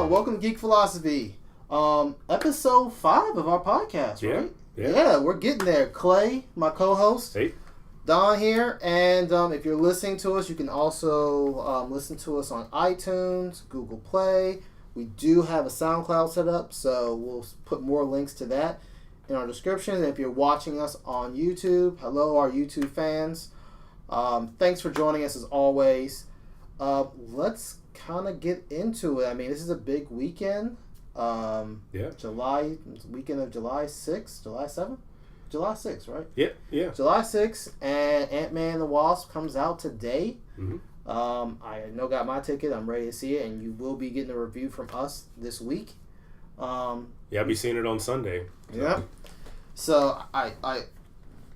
Welcome to Geek Philosophy. Episode 5 of our podcast, right? Yeah, we're getting there. Clay, my co-host. Hey. Don here. And if you're listening to us, you can also listen to us on iTunes, Google Play. We do have a SoundCloud set up, so we'll put more links to that in our description. And if you're watching us on YouTube, hello, our YouTube fans. Thanks for joining us as always. Let's kind of get into it. I mean, this is a big weekend. Weekend of July 6th, July 7th? July 6th, right? Yeah. July 6th, and Ant-Man and the Wasp comes out today. Mm-hmm. I got my ticket. I'm ready to see it, and you will be getting a review from us this week. I'll be seeing it on Sunday. So. Yeah. So,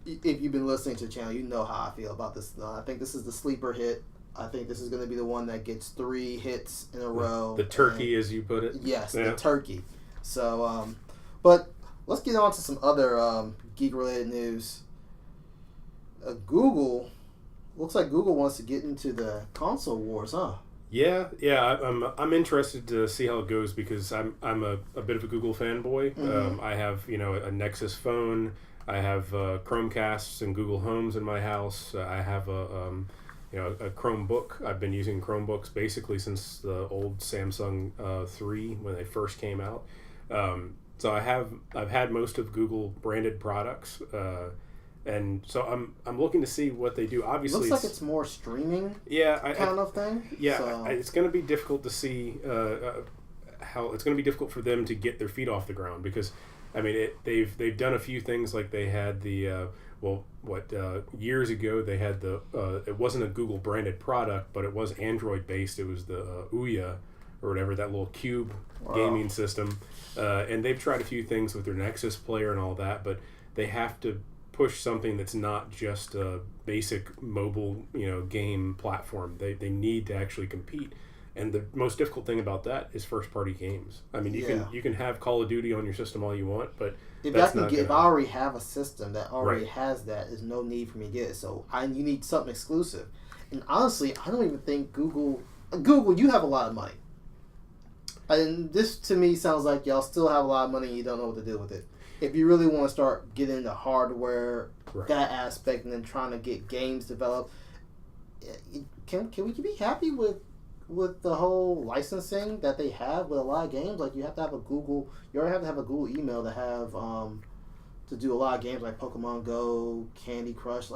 if you've been listening to the channel, you know how I feel about this. I think this is the sleeper hit. I think this is going to be the one that gets 3 hits in a row. The turkey, as you put it. Yes, the turkey. So, but let's get on to some other geek-related news. Looks like Google wants to get into the console wars, huh? Yeah. I'm interested to see how it goes because I'm a bit of a Google fanboy. Mm-hmm. I have a Nexus phone. I have Chromecasts and Google Homes in my house. I have a Chromebook. I've been using Chromebooks basically since the old Samsung 3 when they first came out. So I've had most of Google branded products, and so I'm looking to see what they do. Obviously, looks like it's more streaming. Kind of thing. Yeah, so. It's going to be difficult to see how it's going to be difficult for them to get their feet off the ground because, I mean, they've done a few things like they had the. Years ago they had the it wasn't a Google branded product, but it was Android based. It was the Ouya or whatever, that little cube gaming system, and they've tried a few things with their Nexus player and all that, but they have to push something that's not just a basic mobile game platform. They need to actually compete. And the most difficult thing about that is first-party games. I mean, you can have Call of Duty on your system all you want, but if I already have a system that already has that, there's no need for me to get it. So you need something exclusive. And honestly, I don't even think Google, you have a lot of money. And this to me sounds like y'all still have a lot of money and you don't know what to do with it. If you really want to start getting into hardware, that aspect, and then trying to get games developed, can we be happy with the whole licensing that they have with a lot of games? Like you already have to have a Google email to have to do a lot of games like Pokemon Go, Candy Crush.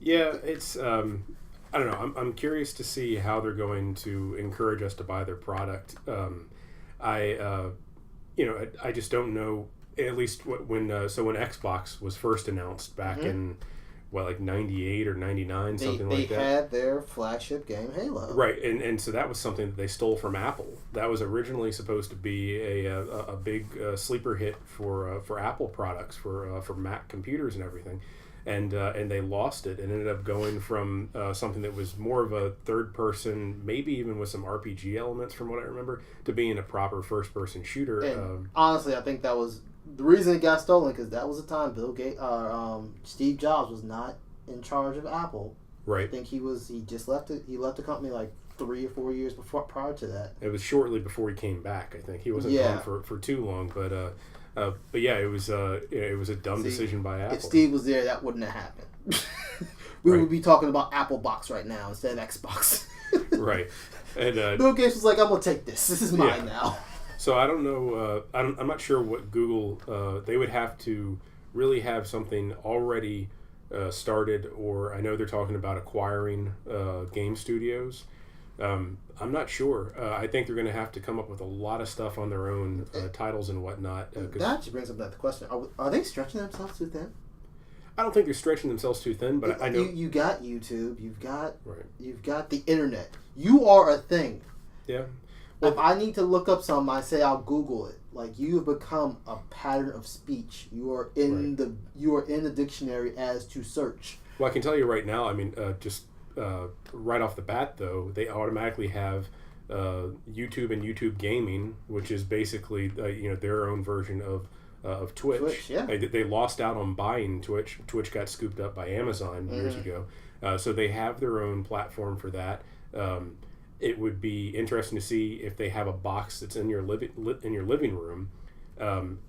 It's I don't know. I'm curious to see how they're going to encourage us to buy their product. I just don't know. At least when Xbox was first announced back in 98 or 99, something like that. They had their flagship game, Halo. Right, and so that was something that they stole from Apple. That was originally supposed to be a big sleeper hit for Apple products, for Mac computers and everything. And they lost it and ended up going from something that was more of a third-person, maybe even with some RPG elements from what I remember, to being a proper first-person shooter. And honestly, I think that was the reason it got stolen, because that was the time Steve Jobs was not in charge of Apple. Right. I think he just left it. He left the company like 3 or 4 years prior to that. It was shortly before he came back. I think he wasn't gone for too long, but yeah, it was a dumb decision by Apple. If Steve was there, that wouldn't have happened. We would be talking about Apple Box right now instead of Xbox. Right. And Bill Gates was like, "I'm gonna take this. This is mine now." So I don't know. I'm not sure what Google. They would have to really have something already started, or I know they're talking about acquiring game studios. I'm not sure. I think they're going to have to come up with a lot of stuff on their own, titles and whatnot. That actually brings up that question. Are they stretching themselves too thin? I don't think they're stretching themselves too thin, but I know you got YouTube, you've got the internet. You are a thing. Yeah. Well, if I need to look up something, I say I'll Google it. Like, you have become a pattern of speech. You are in the dictionary as to search. Well, I can tell you right now. I mean, just right off the bat, though, they automatically have YouTube and YouTube Gaming, which is basically their own version of Twitch. Yeah. They lost out on buying Twitch. Twitch got scooped up by Amazon years ago, so they have their own platform for that. it would be interesting to see if they have a box that's in your living room.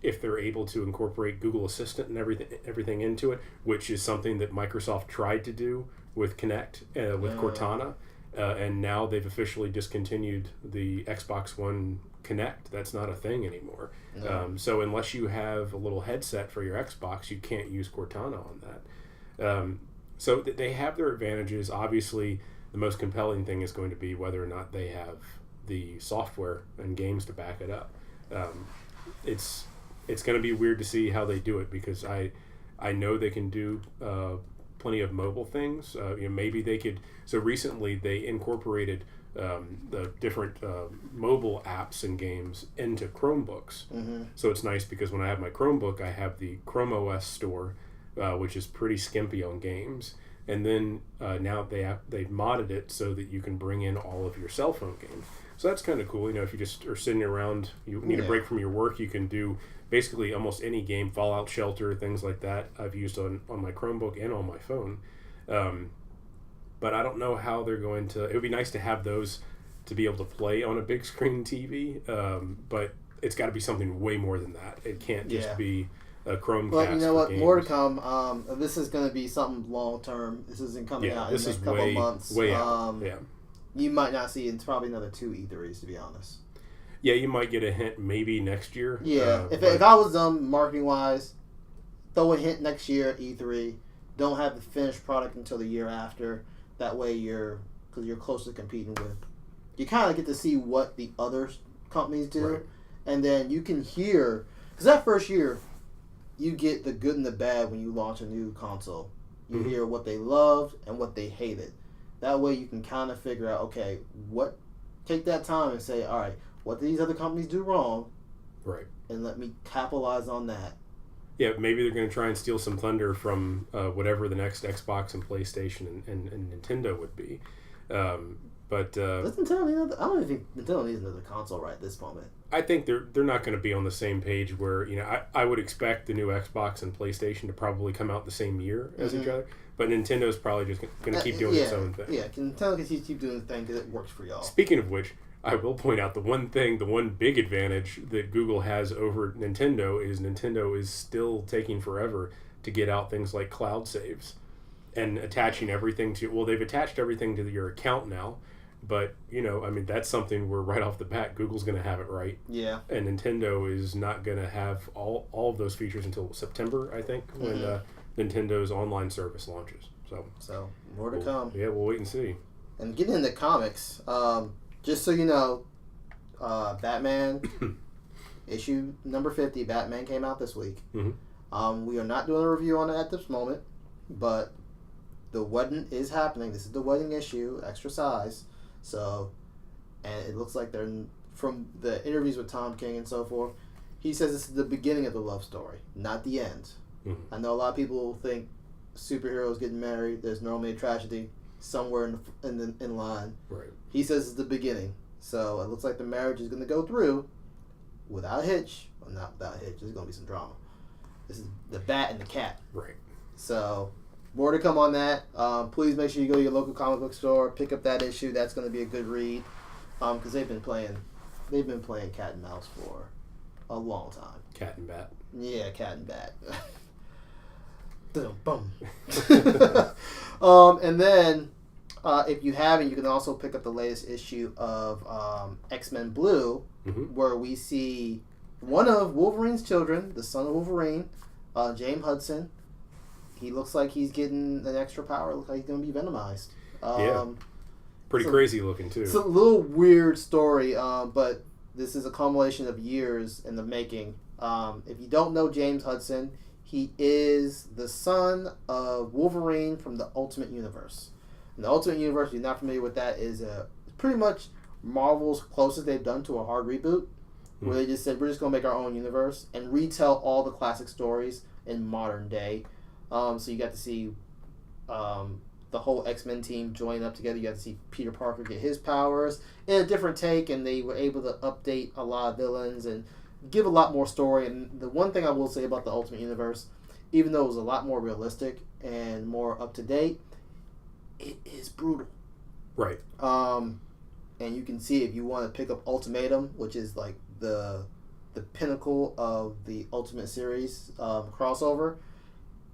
If they're able to incorporate Google Assistant and everything into it, which is something that Microsoft tried to do with Kinect, with Cortana, and now they've officially discontinued the Xbox One Kinect. That's not a thing anymore. No. So unless you have a little headset for your Xbox, you can't use Cortana on that. So they have their advantages. Obviously, the most compelling thing is going to be whether or not they have the software and games to back it up. It's going to be weird to see how they do it, because I know they can do plenty of mobile things. Maybe they could. So recently they incorporated the different mobile apps and games into Chromebooks. Mm-hmm. So it's nice because when I have my Chromebook, I have the Chrome OS store, which is pretty skimpy on games. And then now they've modded it so that you can bring in all of your cell phone games. So that's kind of cool. If you just are sitting around, you need a break from your work, you can do basically almost any game, Fallout Shelter, things like that. I've used on my Chromebook and on my phone. But I don't know how they're going to... It would be nice to have those to be able to play on a big screen TV, but it's got to be something way more than that. It can't just be a Chromecast. Well, you know what? Games. More to come. This is going to be something long term. This isn't coming out in the next couple of months. Way out. You might not see it. It's probably another 2 E3s, to be honest. Yeah, you might get a hint maybe next year. Yeah, if I was marketing wise, throw a hint next year at E3. Don't have the finished product until the year after. That way because you're close to competing with. You kind of get to see what the other companies do, right. And then you can hear, because that first year, you get the good and the bad when you launch a new console. You hear what they loved and what they hated. That way you can kind of figure out, okay, take that time and say, all right, what do these other companies do wrong? Right. And let me capitalize on that. Yeah, maybe they're going to try and steal some thunder from whatever the next Xbox and PlayStation and Nintendo would be. But does Nintendo need another? I don't even think Nintendo needs another console right at this moment. I think they're not going to be on the same page where, I would expect the new Xbox and PlayStation to probably come out the same year as each other. But Nintendo's probably just going to keep doing its own thing. Yeah, Nintendo can keep doing the thing because it works for y'all. Speaking of which, I will point out the one big advantage that Google has over Nintendo is still taking forever to get out things like cloud saves and attaching everything to... Well, they've attached everything to your account now, but, that's something where right off the bat, Google's going to have it right. Yeah. And Nintendo is not going to have all of those features until September, I think, when Nintendo's online service launches. So more to come. Yeah, we'll wait and see. And getting into comics... just so you know, Batman issue number 50, Batman came out this week. Mm-hmm. We are not doing a review on it at this moment, but the wedding is happening. This is the wedding issue, extra size. So, and it looks like from the interviews with Tom King and so forth, he says this is the beginning of the love story, not the end. Mm-hmm. I know a lot of people think superheroes getting married, there's normally a tragedy somewhere in line. Right. He says it's the beginning. So it looks like the marriage is going to go through without a hitch. Well, not without a hitch. There's going to be some drama. This is the bat and the cat. Right. So more to come on that. Please make sure you go to your local comic book store, pick up that issue. That's going to be a good read. Because they've been playing cat and mouse for a long time. Cat and bat. Yeah, cat and bat. Boom. And then, if you haven't, you can also pick up the latest issue of X-Men Blue, where we see one of Wolverine's children, the son of Wolverine, James Hudson. He looks like he's getting an extra power. Looks like he's going to be venomized. Pretty crazy looking, too. It's a little weird story, but this is a culmination of years in the making. If you don't know James Hudson, he is the son of Wolverine from the Ultimate Universe. And the Ultimate Universe, if you're not familiar with that, is pretty much Marvel's closest they've done to a hard reboot, where they just said, we're just going to make our own universe and retell all the classic stories in modern day. So you got to see the whole X-Men team join up together. You got to see Peter Parker get his powers in a different take, and they were able to update a lot of villains and give a lot more story. And the one thing I will say about the Ultimate Universe, even though it was a lot more realistic and more up to date, it is brutal. Right. and you can see if you want to pick up Ultimatum, which is like the pinnacle of the Ultimate Series crossover,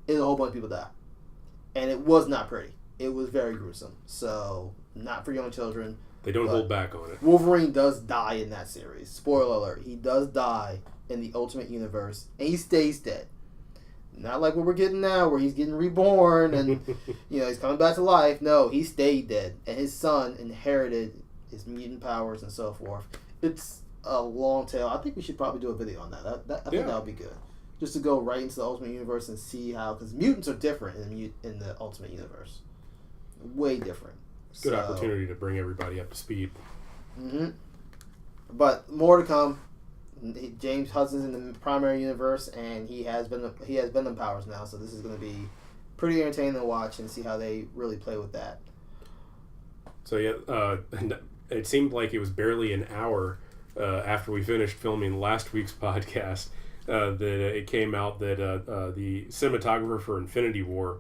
a whole bunch of people die. And it was not pretty. It was very gruesome. So, not for young children. They don't hold back on it. Wolverine does die in that series. Spoiler alert. He does die in the Ultimate Universe, and he stays dead. Not like what we're getting now, where he's getting reborn and he's coming back to life. No, he stayed dead, and his son inherited his mutant powers and so forth. It's a long tale. I think we should probably do a video on that. I think that would be good, just to go right into the Ultimate Universe and see how, because mutants are different in the Ultimate Universe, way different. Good opportunity to bring everybody up to speed. Mm-hmm. But more to come. James Hudson's in the primary universe, and he has Venom powers now, so this is going to be pretty entertaining to watch and see how they really play with that. So it seemed like it was barely an hour after we finished filming last week's podcast that it came out that the cinematographer for Infinity War,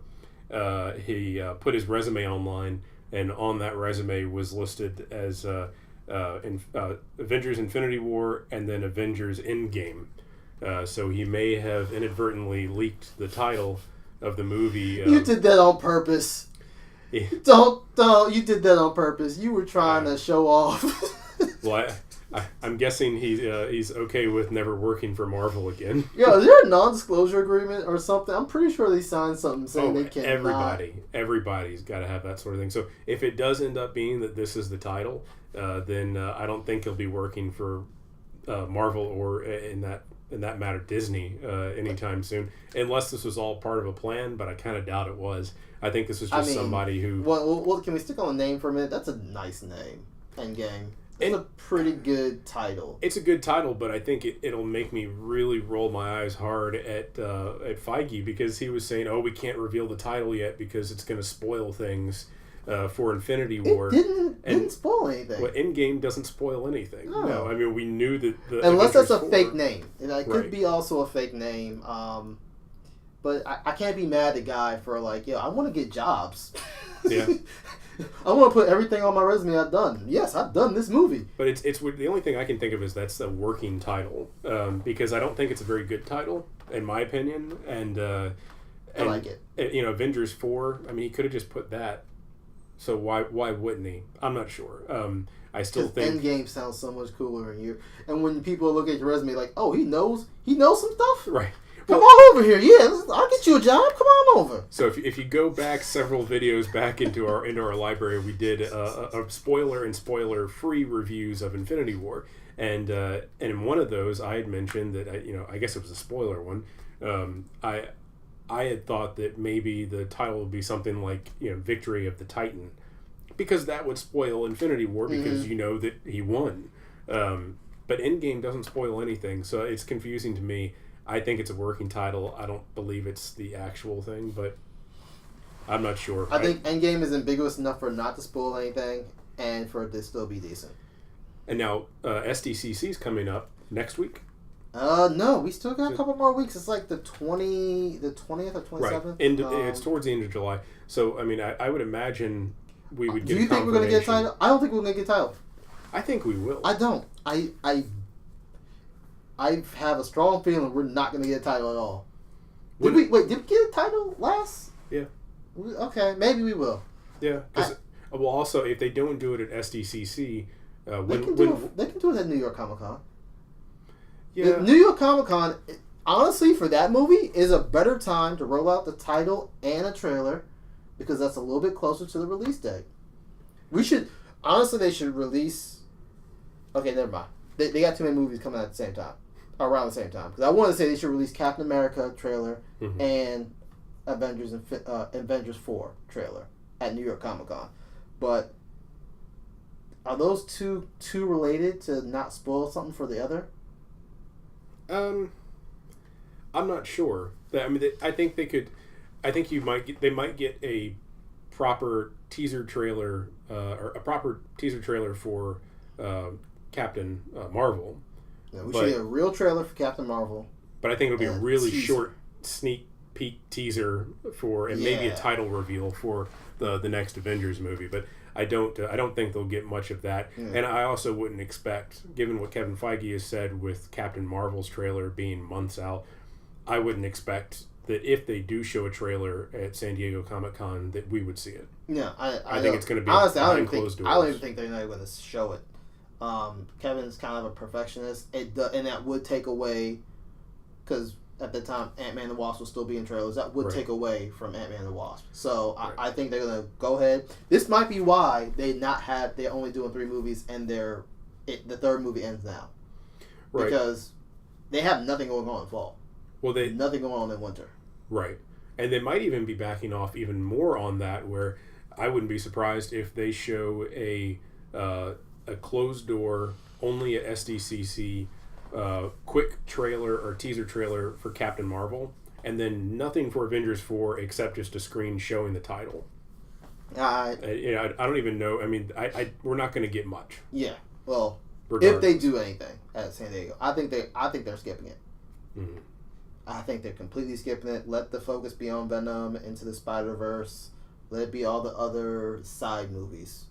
he put his resume online, and on that resume was listed as Avengers Infinity War and then Avengers Endgame. So he may have inadvertently leaked the title of the movie. You did that on purpose. Yeah. Don't. You did that on purpose. You were trying to show off. Well, I'm guessing he's okay with never working for Marvel again. Yeah, is there a non-disclosure agreement or something? I'm pretty sure they signed something saying they can't. Everybody's got to have that sort of thing. So if it does end up being that this is the title, then I don't think he'll be working for Marvel or in that matter Disney anytime soon, unless this was all part of a plan. But I kind of doubt it was. I think this was just somebody who. Well, can we stick on the name for a minute? That's a nice name. Endgame. It's a pretty good title. It's a good title, but I think it'll make me really roll my eyes hard at Feige, because he was saying, "Oh, we can't reveal the title yet because it's going to spoil things for Infinity War." It didn't spoil anything. Well, Endgame doesn't spoil anything. No, I mean, we knew that unless that's a fake name. It could be also a fake name. But I can't be mad at the guy for I want to get jobs. Yeah. I want to put everything on my resume I've done. Yes, I've done this movie. But it's the only thing I can think of is that's the working title, because I don't think it's a very good title in my opinion. And I like it. Avengers 4. I mean, he could have just put that. So why wouldn't he? I'm not sure. I still think Endgame sounds so much cooler and when people look at your resume like, oh, he knows some stuff. Right. Come on over here. Yeah, I'll get you a job. Come on over. So if you go back several videos back into our library, we did a spoiler and spoiler-free reviews of Infinity War, and in one of those I had mentioned that I guess it was a spoiler one. I had thought that maybe the title would be something like Victory of the Titan, because that would spoil Infinity War because that he won. But Endgame doesn't spoil anything, so it's confusing to me. I think it's a working title. I don't believe it's the actual thing, but I'm not sure. I think Endgame is ambiguous enough for not to spoil anything and for it to still be decent. And now SDCC is coming up next week. No, we still got a couple more weeks. It's like the 20th or 27th. Right. It's towards the end of July. So I mean, I would imagine we would get. Do you think we're going to get a title? I don't think we're going to get a title. I think we will. I don't. I have a strong feeling we're not going to get a title at all. Did we get a title last? Yeah. Okay, maybe we will. Yeah. Also, if they don't do it at SDCC, they can do it at New York Comic Con. Yeah. New York Comic Con, honestly, for that movie, is a better time to roll out the title and a trailer, because that's a little bit closer to the release date. They should release. Okay, never mind. They got too many movies coming out at the same time. Around the same time, because I want to say they should release Captain America trailer and Avengers 4 trailer at New York Comic Con, but are those two related to not spoil something for the other? I'm not sure. I mean, I think they could. I think they might get a proper teaser trailer or a proper teaser trailer for Captain Marvel. Yeah, we should get a real trailer for Captain Marvel. But I think it'll be a really short sneak peek teaser for, and maybe a title reveal for the next Avengers movie. But I don't think they'll get much of that. And I also wouldn't expect, given what Kevin Feige has said with Captain Marvel's trailer being months out, I wouldn't expect that if they do show a trailer at San Diego Comic-Con that we would see it. Yeah, I think it's going to be honestly, behind closed doors. I don't even think they're not going to show it. Kevin's kind of a perfectionist, and that would take away, because at the time Ant-Man and the Wasp will still be in trailers. That would take away from Ant-Man and the Wasp. So I think they're going to go ahead. This might be why they're only doing 3 movies, and the 3rd movie ends now, because they have nothing going on in fall. Well, nothing going on in winter. Right. And they might even be backing off even more on that, where I wouldn't be surprised if they show a closed door, only at SDCC, quick trailer or teaser trailer for Captain Marvel, and then nothing for Avengers 4 except just a screen showing the title. I don't even know. I mean, we're not going to get much. Yeah. Well, if they do anything at San Diego, I think they're skipping it. Mm-hmm. I think they're completely skipping it. Let the focus be on Venom, Into the Spider-Verse. Let it be all the other side movies.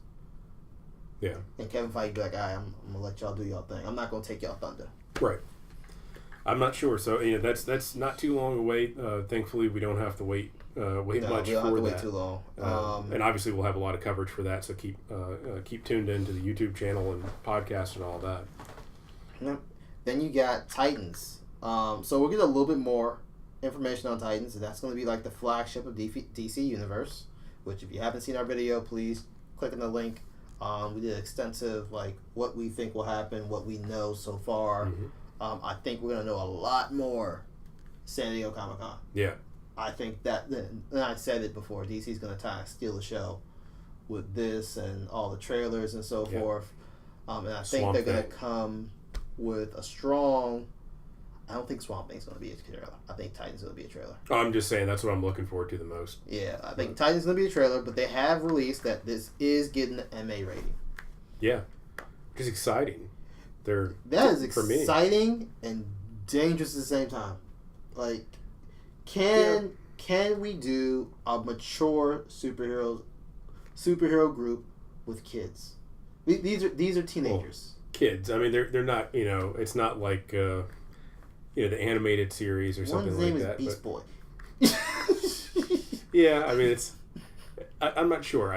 Yeah. And Kevin Feige be like, all right, I'm going to let y'all do y'all thing. I'm not going to take y'all thunder. Right. I'm not sure. So, that's not too long away. Thankfully, we don't have to wait much for that. We don't have to wait too long. And obviously, we'll have a lot of coverage for that, so keep tuned into the YouTube channel and podcast and all that. Yep. Then you got Titans. So we'll get a little bit more information on Titans, and that's going to be like the flagship of DC Universe, which if you haven't seen our video, please click on the link. We did extensive, what we think will happen, what we know so far. Mm-hmm. I think we're going to know a lot more San Diego Comic-Con. Yeah. I think that, and I said it before, DC's going to steal the show with this and all the trailers and so forth. And I think they're going to come with a strong... I don't think Swamp Thing's going to be a trailer. I think Titan's going to be a trailer. Oh, I'm just saying that's what I'm looking forward to the most. Yeah, I think Titan's going to be a trailer, but they have released that this is getting an MA rating. Yeah, which is exciting. That is exciting and dangerous at the same time. Can we do a mature superhero group with kids? These are teenagers. Well, kids. I mean, they're not. It's not like. The animated series or something like that. One's name is Beast Boy. Yeah, I mean, I'm not sure.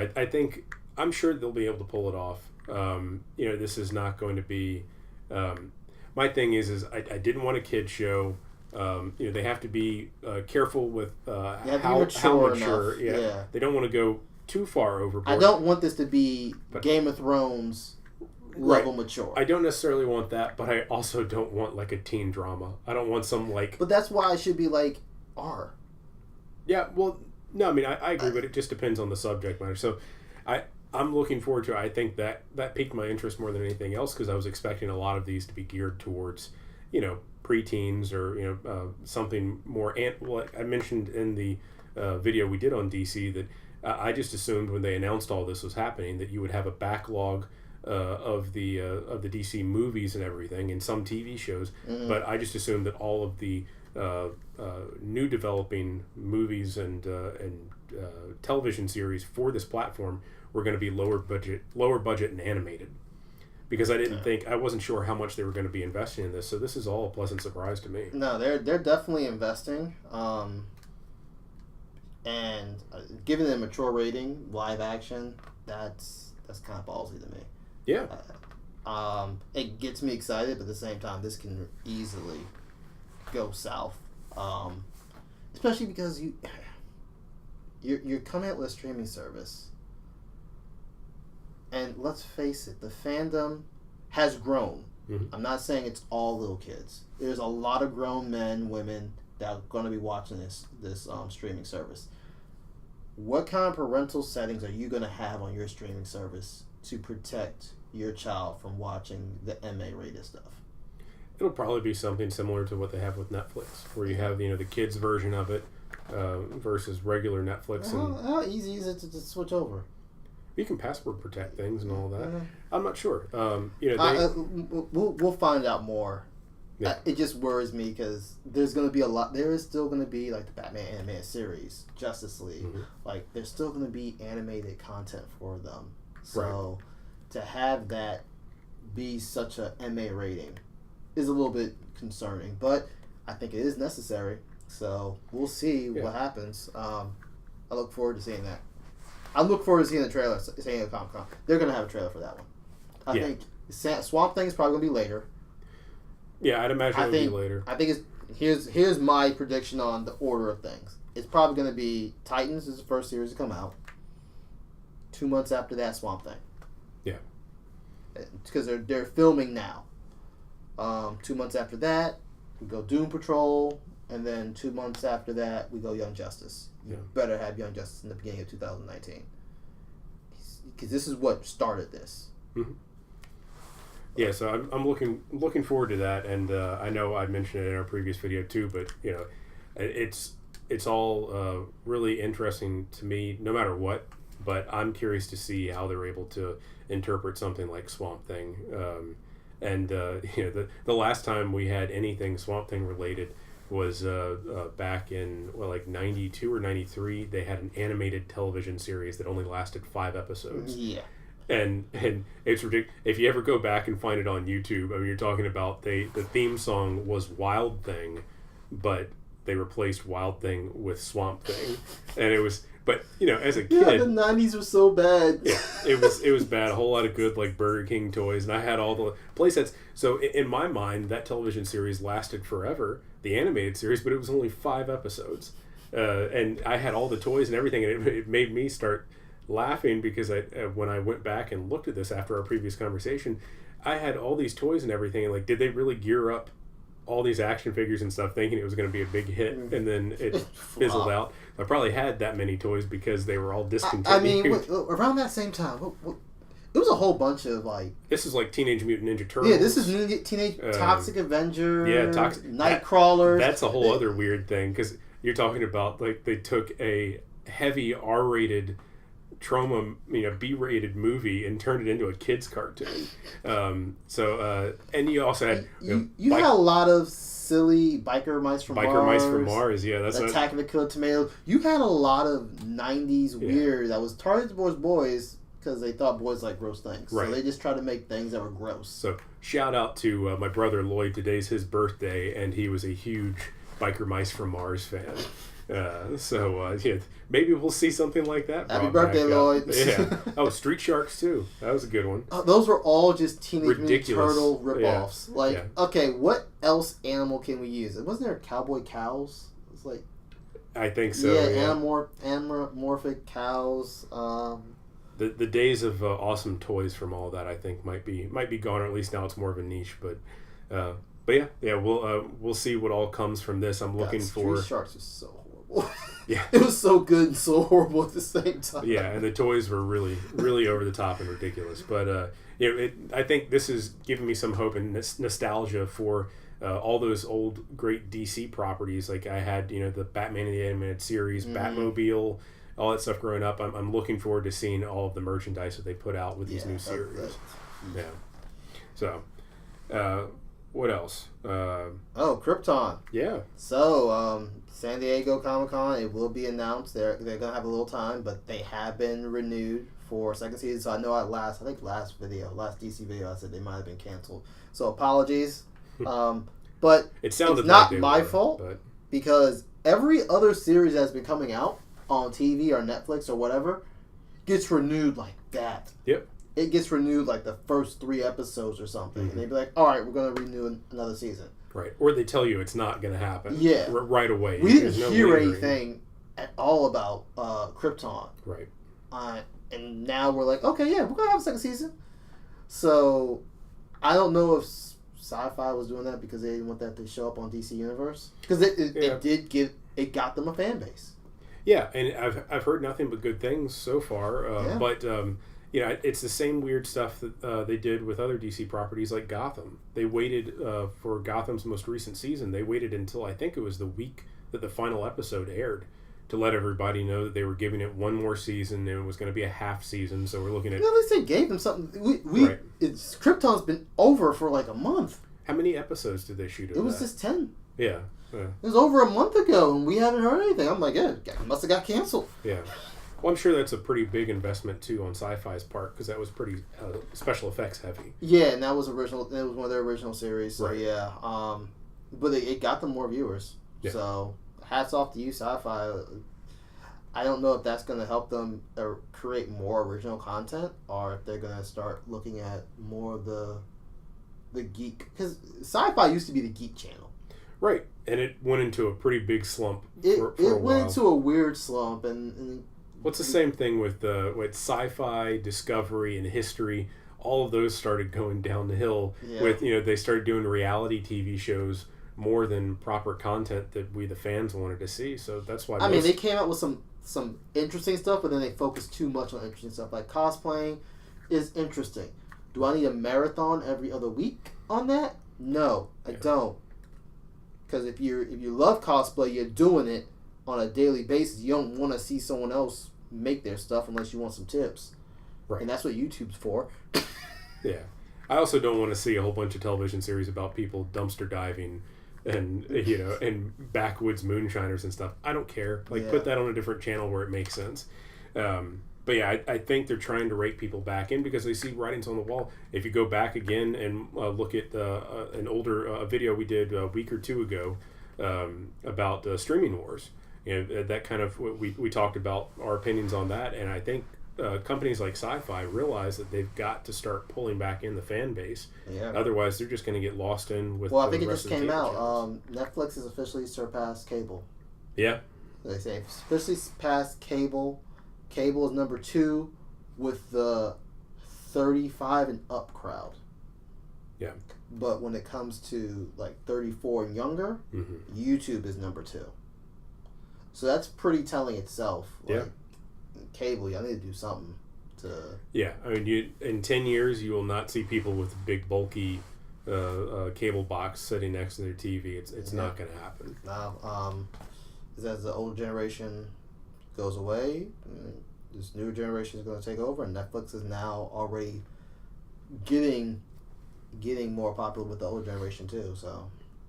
I'm sure they'll be able to pull it off. This is not going to be... my thing is I didn't want a kid show. They have to be careful with how mature. Yeah. They don't want to go too far overboard. I don't want this to be Game of Thrones... level mature. I don't necessarily want that, but I also don't want a teen drama. I don't want some But that's why it should be R. Yeah, well, no, I mean I agree, but it just depends on the subject matter. So, I'm looking forward to it. I think that piqued my interest more than anything else because I was expecting a lot of these to be geared towards, preteens or something more. I mentioned in the video we did on DC that I just assumed when they announced all this was happening that you would have a backlog. Of the DC movies and everything, and some TV shows, but I just assumed that all of the new developing movies and television series for this platform were going to be lower budget and animated, because I wasn't sure how much they were going to be investing in this. So this is all a pleasant surprise to me. No, they're definitely investing, and giving them a mature rating, live action, that's kind of ballsy to me. Yeah. It gets me excited, but at the same time, this can easily go south. Especially because you're coming out with a streaming service, and let's face it, the fandom has grown. Mm-hmm. I'm not saying it's all little kids. There's a lot of grown men, women that are going to be watching this streaming service. What kind of parental settings are you going to have on your streaming service to protect your child from watching the MA-rated stuff? It'll probably be something similar to what they have with Netflix, where you have the kids' version of it versus regular Netflix. How easy is it to switch over? You can password protect things and all that. Mm-hmm. I'm not sure. We'll find out more Yeah. It just worries me because there's going to be a lot. There is still going to be like the Batman animated series, Justice League. Mm-hmm. Like there's still going to be animated content for them. So to have that be such a MA rating is a little bit concerning, but I think it is necessary. So we'll see what happens. I look forward to seeing that. I look forward to seeing the trailer. Seeing the Comic Con, they're going to have a trailer for that one. I think Swamp Thing is probably going to be later. Yeah, I'd imagine it'll be later. I think here's my prediction on the order of things. It's probably going to be Titans is the first series to come out. 2 months after that, Swamp Thing. Yeah. Because they're filming now. 2 months after that, we go Doom Patrol, and then 2 months after that, we go Young Justice. You better have Young Justice in the beginning of 2019. Because this is what started this. Mm-hmm. Yeah, so I'm looking forward to that, and I know I mentioned it in our previous video too, but it's all really interesting to me, no matter what. But I'm curious to see how they're able to interpret something like Swamp Thing. The last time we had anything Swamp Thing related was back in 92 or 93. They had an animated television series that only lasted 5 episodes. Yeah. And it's ridiculous. If you ever go back and find it on YouTube, I mean, you're talking about the theme song was Wild Thing, but they replaced Wild Thing with Swamp Thing, and it was. But as a kid, the 90s were so bad. Yeah, it was bad. A whole lot of good Burger King toys, and I had all the playsets. So in my mind, that television series lasted forever, the animated series, but it was only 5 episodes, and I had all the toys and everything, and it made me start laughing because when I went back and looked at this after our previous conversation, I had all these toys and everything, and did they really gear up all these action figures and stuff thinking it was going to be a big hit, and then it fizzled out. I probably had that many toys because they were all discontinued. I mean, around that same time, it was a whole bunch of This is Teenage Mutant Ninja Turtles. Yeah, this is Teenage Toxic Avenger. Yeah, Nightcrawler. That's a whole other weird thing because you're talking about they took a heavy R-rated trauma, B-rated movie and turned it into a kids cartoon. And you also had you had a lot of silly Biker Mice from Mars. Yeah, that's Attack of the Killer Tomatoes. You had a lot of 90s weird that was targeted towards boys because they thought boys like gross things. Right. So they just tried to make things that were gross. So shout out to my brother Lloyd. Today's his birthday, and he was a huge Biker Mice from Mars fan. Maybe we'll see something like that. Happy birthday, Lloyd. Yeah. Oh, Street Sharks too. That was a good one. Those were all just Teenage Mutant Turtle ripoffs. Yeah. Okay, what else animal can we use? Wasn't there cowboy cows? It's I think so. Yeah, anamorphic cows. The days of awesome toys from all that I think might be gone, or at least now it's more of a niche. But we'll see what all comes from this. I'm looking for. Street Sharks is so horrible. Yeah, it was so good and so horrible at the same time. Yeah, and the toys were really, really over the top and ridiculous. But I think this is giving me some hope and nostalgia for all those old great DC properties. Like I had, the Batman in the Animated Series, Batmobile, all that stuff growing up. I'm looking forward to seeing all of the merchandise that they put out with these new series. Yeah. So, what else? Krypton. Yeah. So, San Diego Comic-Con, it will be announced. They're going to have a little time, but they have been renewed for second season. So I know last DC video, I said they might have been canceled. So apologies. But it sounded it's not like my fault because every other series that's been coming out on TV or Netflix or whatever gets renewed like that. Yep. It gets renewed like the first 3 episodes or something. Mm-hmm. And they'd be like, all right, we're going to renew another season. Right. Or they tell you it's not going to happen. Yeah. Right away. We didn't hear anything at all about Krypton. Right. And now we're like, okay, yeah, we're going to have a second season. So I don't know if Sci-Fi was doing that because they didn't want that to show up on DC Universe. Because it got them a fan base. Yeah, and I've heard nothing but good things so far. But it's the same weird stuff that they did with other DC properties like Gotham. They waited for Gotham's most recent season. They waited until I think it was the week that the final episode aired to let everybody know that they were giving it one more season and it was going to be a half season. So we're looking at. At least they gave them something. Krypton's been over for like a month. How many episodes did they shoot of It was that? just 10. Yeah. It was over a month ago, and we haven't heard anything. I'm like, yeah, it must have got canceled. Yeah. Well, I'm sure that's a pretty big investment, too, on Sci-Fi's part, because that was pretty special effects heavy. Yeah, and that was original. That was one of their original series. So, right. yeah. But it got them more viewers. Yeah. So, hats off to you, Sci-Fi. I don't know if that's going to help them create more original content, or if they're going to start looking at more of the geek. Because Sci-Fi used to be the geek channel. Right. And it went into a pretty big slump for a while. It went into a weird slump. And what's the same thing with Sci-Fi, Discovery, and History? All of those started going down the hill. Yeah. With, they started doing reality TV shows more than proper content that we, the fans, wanted to see. So that's why they came out with some interesting stuff, but then they focused too much on interesting stuff. Like cosplaying is interesting. Do I need a marathon every other week on that? No, I don't. Because if you love cosplay, you're doing it on a daily basis. You don't want to see someone else make their stuff unless you want some tips. Right. And that's what YouTube's for. Yeah. I also don't want to see a whole bunch of television series about people dumpster diving and and backwoods moonshiners and stuff. I don't care. Put that on a different channel where it makes sense. But yeah, I think they're trying to rake people back in because they see writings on the wall. If you go back again and look at an older video we did a week or two ago about streaming wars, that kind of we talked about our opinions on that, and I think companies like Sci-Fi realize that they've got to start pulling back in the fan base. Yeah. Otherwise, they're just going to get lost in with. Well, I think it just came out. Netflix has officially surpassed cable. Yeah. They say officially surpassed cable. Cable is number 2 with the 35 and up crowd. Yeah. But when it comes to 34 and younger, YouTube is number 2. So that's pretty telling itself. Cable, y'all need to do something to. Yeah, I mean, in 10 years, you will not see people with big, bulky cable box sitting next to their TV. It's not going to happen. Now, as the old generation goes away, this new generation is going to take over, and Netflix is now already getting more popular with the old generation too. So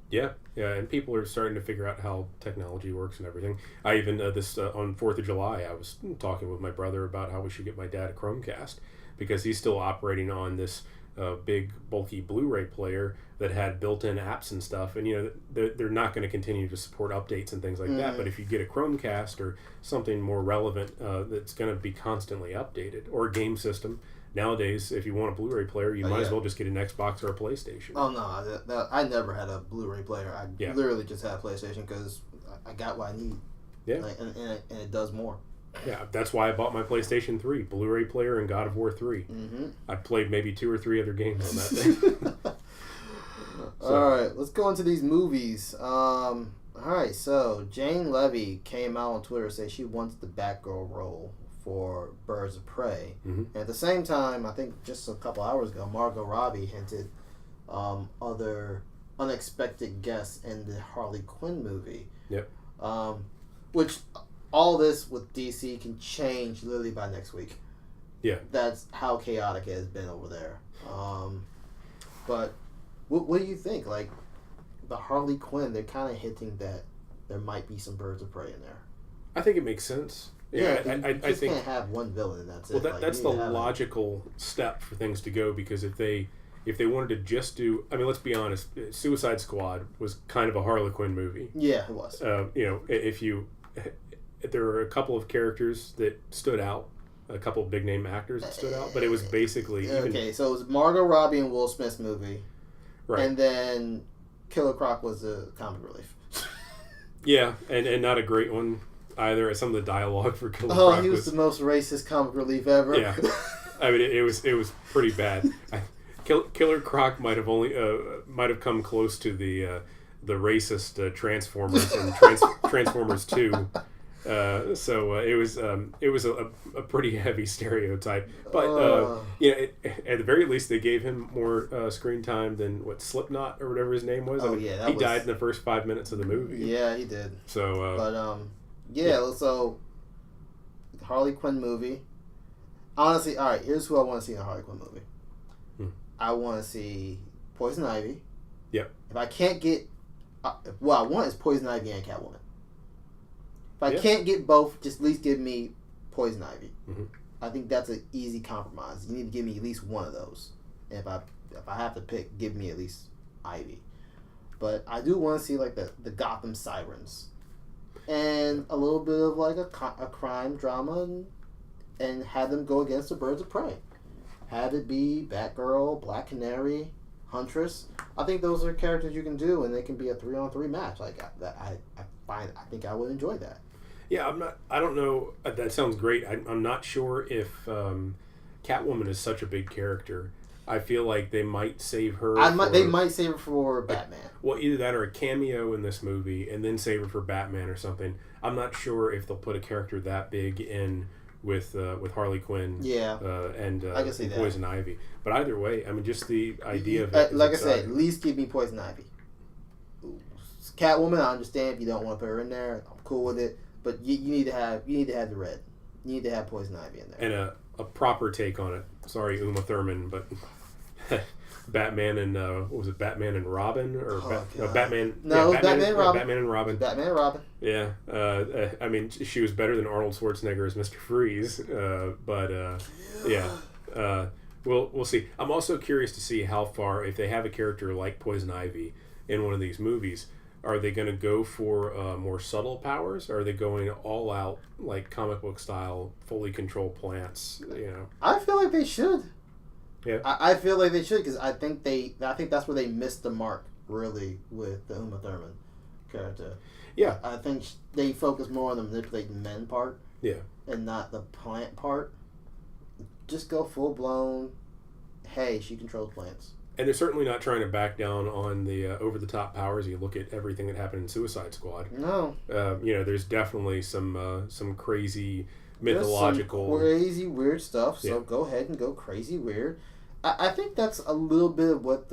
yeah, and people are starting to figure out how technology works and everything. I even on 4th of July, I was talking with my brother about how we should get my dad a Chromecast because he's still operating on this big bulky Blu-ray player that had built-in apps and stuff, and they're not going to continue to support updates and things like that. But if you get a Chromecast or something more relevant that's going to be constantly updated, or a game system nowadays, if you want a Blu-ray player, you might as well just get an Xbox or a PlayStation. Oh no, I never had a Blu-ray player. I literally just had a PlayStation because I got what I need. Yeah, and it does more. Yeah, that's why I bought my PlayStation 3, Blu-ray player, and God of War 3. Mm-hmm. I played maybe 2 or 3 other games on that thing. All right, let's go into these movies. All right, so Jane Levy came out on Twitter and said she wants the Batgirl role for Birds of Prey. Mm-hmm. And at the same time, I think just a couple hours ago, Margot Robbie hinted other unexpected guests in the Harley Quinn movie. Yep. Which all this with DC can change literally by next week. Yeah. That's how chaotic it has been over there. But what do you think? The Harley Quinn, they're kind of hinting that there might be some Birds of Prey in there. I think it makes sense. Yeah, I think can't have one villain and that's it. Well, that's the logical step for things to go, because if they wanted to just do, let's be honest, Suicide Squad was kind of a Harley Quinn movie. Yeah, it was. There were a couple of characters that stood out, a couple of big name actors that stood out, but it was basically so it was Margot Robbie and Will Smith's movie, right? And then Killer Croc was the comic relief. Yeah, and not a great one either. Some of the dialogue for Killer Croc he was the most racist comic relief ever. Yeah, it was pretty bad. Killer Croc might have come close to the racist Transformers and Transformers 2. So it was a pretty heavy stereotype, but at the very least they gave him more screen time than Slipknot or whatever his name was. He died in the first 5 minutes of the movie. Yeah, he did. So, so Harley Quinn movie. Honestly, all right. Here's who I want to see in a Harley Quinn movie. I want to see Poison Ivy. Yep. If I can't get, what I want is Poison Ivy and Catwoman. If I can't get both, just at least give me Poison Ivy. Mm-hmm. I think that's an easy compromise. You need to give me at least one of those. And if I have to pick, give me at least Ivy. But I do want to see like the Gotham Sirens, and a little bit of like a crime drama, and have them go against the Birds of Prey. Have it be Batgirl, Black Canary, Huntress. I think those are characters you can do, and they can be a 3-on-3 match. Like that, I think I would enjoy that. Yeah, I don't know. That sounds great. I'm not sure if Catwoman is such a big character. I feel like they might save her. They might save her for Batman. Well, either that or a cameo in this movie, and then save her for Batman or something. I'm not sure if they'll put a character that big in with Harley Quinn. Yeah. And I can see Poison that. Ivy. But either way, I mean, just the idea of it. Like I said, at least give me Poison Ivy. Catwoman, I understand if you don't want to put her in there. I'm cool with it. But you need to have the red. You need to have Poison Ivy in there. And a proper take on it. Sorry, Uma Thurman, but Batman and what was it? Batman and Robin or Batman? No, yeah, Batman and Robin. Batman and Robin. Batman and Robin. Yeah, I mean, she was better than Arnold Schwarzenegger as Mr. Freeze, but yeah, we'll see. I'm also curious to see how far, if they have a character like Poison Ivy in one of these movies, are they going to go for more subtle powers? Or are they going all out, like comic book style, fully control plants? You know, I feel like they should. Yeah, I feel like they should, because I think that's where they missed the mark really with the Uma Thurman character. Yeah, I think they focus more on the manipulating men part. Yeah, and not the plant part. Just go full blown. Hey, she controls plants. and they're certainly not trying to back down on the over the top powers. You look at everything that happened in Suicide Squad. No, you know, there's definitely some crazy mythological, some crazy weird stuff. So Yeah. go ahead and go crazy weird. I think that's a little bit of what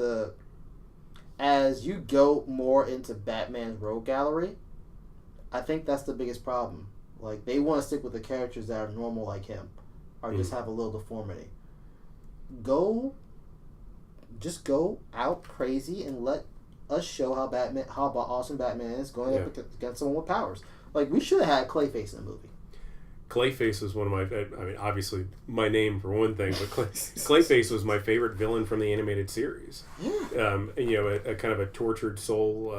as you go more into Batman's rogue gallery, I think that's the biggest problem. Like, they want to stick with the characters that are normal like him, or just have a little deformity. Just go out crazy and let us show how awesome Batman is going up against someone with powers. Like, we should have had Clayface in the movie. Clayface was one of my, I mean, obviously my name for one thing, but Clayface was my favorite villain from the animated series. Yeah. And, you know, a kind of a tortured soul.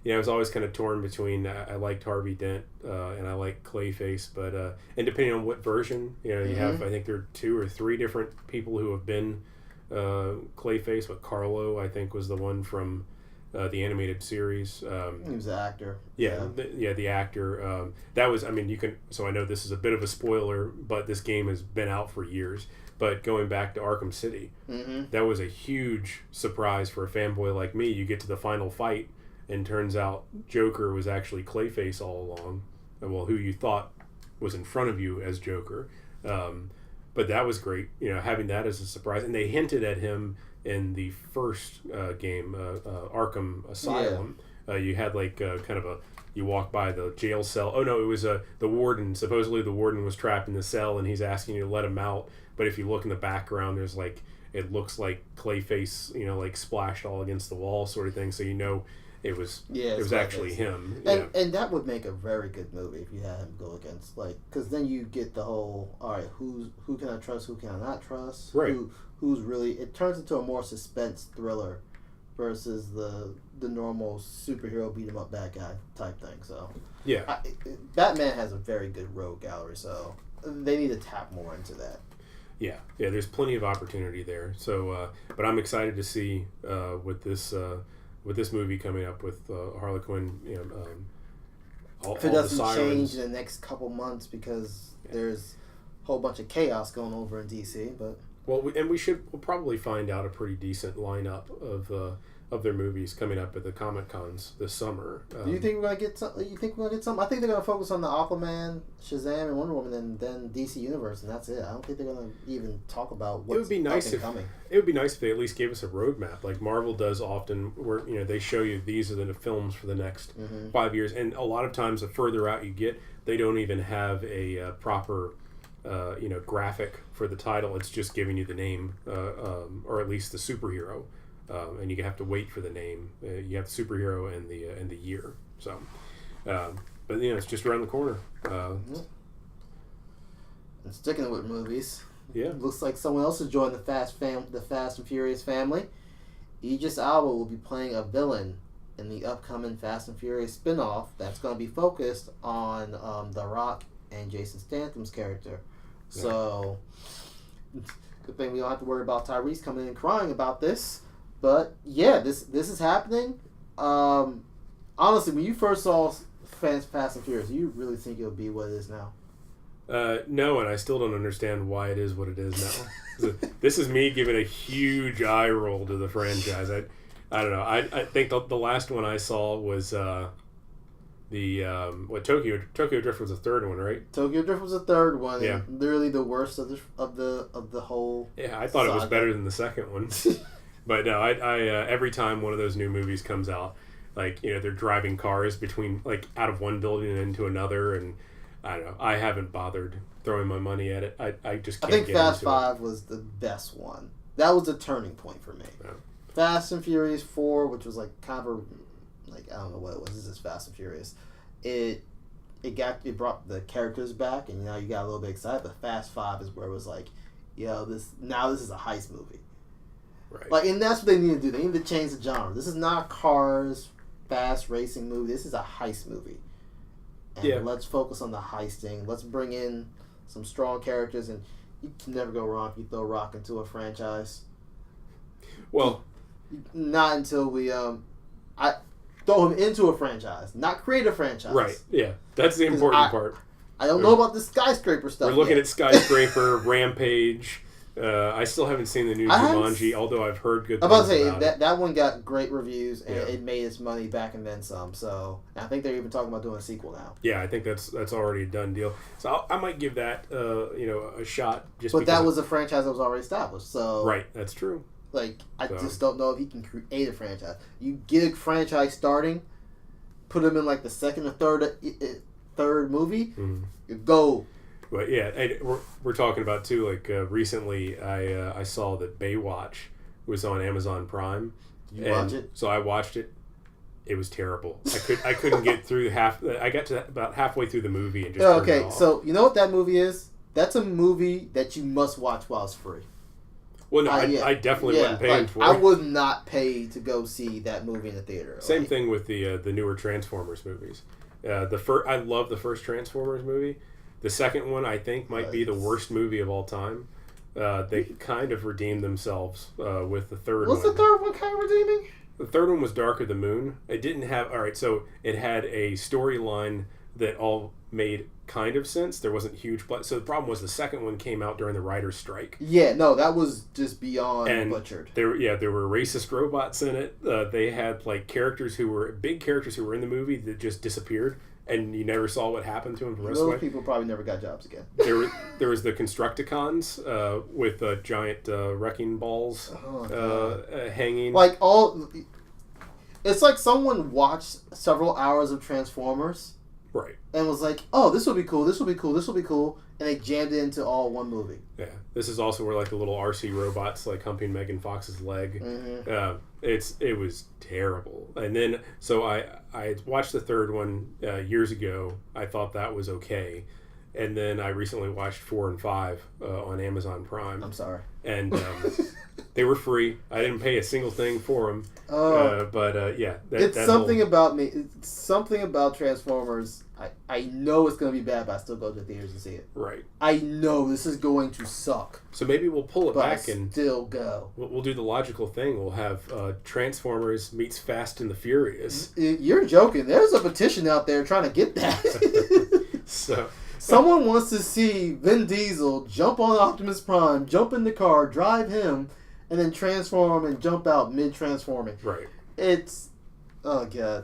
You know, I was always kind of torn between, I liked Harvey Dent and I liked Clayface, but, and depending on what version, you know, you have, I think there are 2 or 3 different people who have been Clayface, but Carlo, I think, was the one from the animated series. He was the actor. Yeah. The actor. That was, I mean, you can, so I know this is a bit of a spoiler, but this game has been out for years. But going back to Arkham City, that was a huge surprise for a fanboy like me. You get to the final fight, and turns out Joker was actually Clayface all along. Well, who you thought was in front of you as Joker. But that was great, you know, having that as a surprise. And they hinted at him in the first game, Arkham Asylum. You had like kind of you walk by the jail cell. Oh no, it was the warden. Supposedly the warden was trapped in the cell and he's asking you to let him out. But if you look in the background, there's like, it looks like Clayface, you know, like splashed all against the wall sort of thing. So you know it was actually him. And that would make a very good movie if you had him go against, like, because then you get the whole, all right, who can I trust, who can I not trust, right? Who's really, it turns into a more suspense thriller versus the normal superhero beat 'em up bad guy type thing. So yeah, Batman has a very good rogue gallery, so they need to tap more into that. Yeah, there's plenty of opportunity there. So, but I'm excited to see with this movie coming up with Harley Quinn, you know, if it doesn't change in the next couple months, because there's a whole bunch of chaos going over in DC. But we'll probably find out a pretty decent lineup of their movies coming up at the Comic Cons this summer. Do you think we're gonna get some? You think we're gonna get some? I think they're gonna focus on the Aquaman, Shazam, and Wonder Woman, and then DC Universe, and that's it. I don't think they're gonna even talk about what's coming. It would be nice if they at least gave us a roadmap, like Marvel does often, where, you know, they show you these are the films for the next 5 years, and a lot of times the further out you get, they don't even have a proper graphic for the title. It's just giving you the name, or at least the superhero. and you have to wait for the name. You have the superhero and the year. So, but it's just around the corner. And sticking with movies, looks like someone else has joined the Fast and Furious family. Idris Elba will be playing a villain in the upcoming Fast and Furious spinoff that's going to be focused on The Rock and Jason Statham's character. So, good thing we don't have to worry about Tyrese coming in and crying about this. But yeah, this is happening. Honestly, when you first saw Fast and Furious, do you really think it'll be what it is now? No, and I still don't understand why it is what it is now. This is me giving a huge eye roll to the franchise. I don't know. I think the last one I saw was Tokyo Drift was the third one, right? Tokyo Drift was the third one. Yeah. And literally the worst of the whole. Yeah, I thought it was better than the second one. But no, I every time one of those new movies comes out, like they're driving cars between out of one building and into another, and I don't know. I haven't bothered throwing my money at it. I just can't. I think Fast 5 was the best one. That was a turning point for me. Yeah. Fast and Furious 4, which was kind of I don't know what it was. This is Fast and Furious. It brought the characters back, and now you got a little bit excited. But Fast 5 is where it was this is a heist movie. Right. And that's what they need to do. They need to change the genre. This is not cars, fast racing movie. This is a heist movie. And let's focus on the heisting. Let's bring in some strong characters, and you can never go wrong if you throw Rock into a franchise. Well, not until we I throw him into a franchise, not create a franchise. Right. Yeah, that's the important part. I don't know about the skyscraper stuff. We're looking at Skyscraper, Rampage. I still haven't seen the new Jumanji, although I've heard good things about it. I'm about to say, that one got great reviews, and it made its money back and then some. So I think they're even talking about doing a sequel now. Yeah, I think that's already a done deal. So I might give that a shot. But that was a franchise that was already established. So right, that's true. I just don't know if he can create a franchise. You get a franchise starting, put him in the second or third movie, go. But yeah, we're talking about too. Recently, I saw that Baywatch was on Amazon Prime. You watch it? So I watched it. It was terrible. I couldn't get through half. I got to about halfway through the movie and just turned it off. So you know what that movie is? That's a movie that you must watch while it's free. Well, no, I definitely wasn't paying for it. I would not pay to go see that movie in the theater. Same thing with the newer Transformers movies. I love the first Transformers movie. The second one, I think, might be the worst movie of all time. They kind of redeemed themselves with the third one. Was the third one kind of redeeming? The third one was Dark of the Moon. It didn't have... All right, so it had a storyline that all made kind of sense. There wasn't huge... So the problem was the second one came out during the writer's strike. Yeah, no, that was just beyond butchered. There were racist robots in it. They had big characters who were in the movie that just disappeared. And you never saw what happened to him from the rest of the way. Those people probably never got jobs again. There was the Constructicons with giant wrecking balls hanging. It's like someone watched several hours of Transformers, right? And was like, "Oh, this will be cool. This will be cool. This will be cool," and they jammed it into all one movie. Yeah, this is also where the little RC robots humping Megan Fox's leg. Mm-hmm. It was terrible. And then so I watched the third one years ago. I thought that was okay, and then I recently watched 4 and 5 on Amazon Prime. I'm sorry. And they were free. I didn't pay a single thing for them. It's something about me. It's something about Transformers. I know it's going to be bad, but I still go to the theaters and see it. Right. I know this is going to suck. So maybe we'll pull it back and still go. We'll do the logical thing. We'll have Transformers meets Fast and the Furious. You're joking. There's a petition out there trying to get that. So someone wants to see Vin Diesel jump on Optimus Prime, jump in the car, drive him, and then transform and jump out mid-transforming. Right. It's... Oh, God.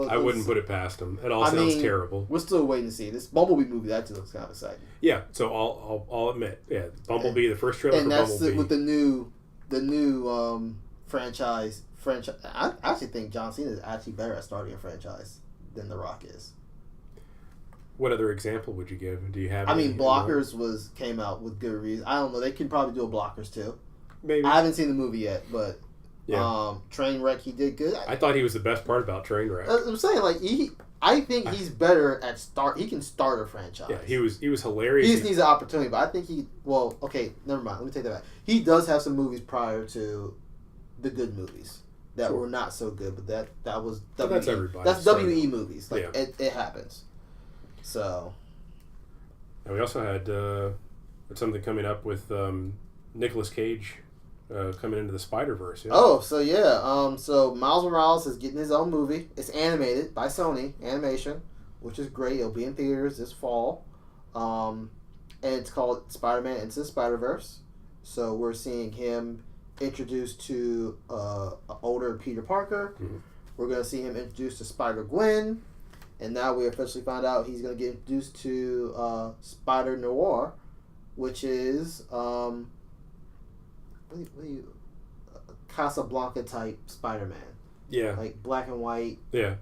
I wouldn't put it past them. It all sounds terrible. We're still waiting to see. This Bumblebee movie, that looks kind of exciting. Yeah, so I'll admit. Yeah, Bumblebee, the first trailer for Bumblebee. And that's with the new franchise. I actually think John Cena is actually better at starting a franchise than The Rock is. What other example would you give? Do you have? Blockers came out with good reviews. I don't know. They can probably do a Blockers too. Maybe. I haven't seen the movie yet, but Yeah. Trainwreck, he did good. I thought he was the best part about Trainwreck. I'm saying, like, I think he's better at he can start a franchise. Yeah, he was hilarious. He just needs an opportunity, but I think okay, never mind. Let me take that back. He does have some movies prior to the good movies that were not so good, but that was WE. That's everybody. That's WE movies. Like, yeah. it happens. So. And we also had something coming up with Nicolas Cage coming into the Spider-Verse. Yeah? Oh, so yeah. So Miles Morales is getting his own movie. It's animated by Sony Animation, which is great. It'll be in theaters this fall. And it's called Spider-Man Into the Spider-Verse. So we're seeing him introduced to an older Peter Parker. Mm-hmm. We're going to see him introduced to Spider-Gwen. And now we officially found out he's going to get introduced to Spider-Noir, which is Casablanca type Spider-Man. Yeah. Like black and white. Yeah.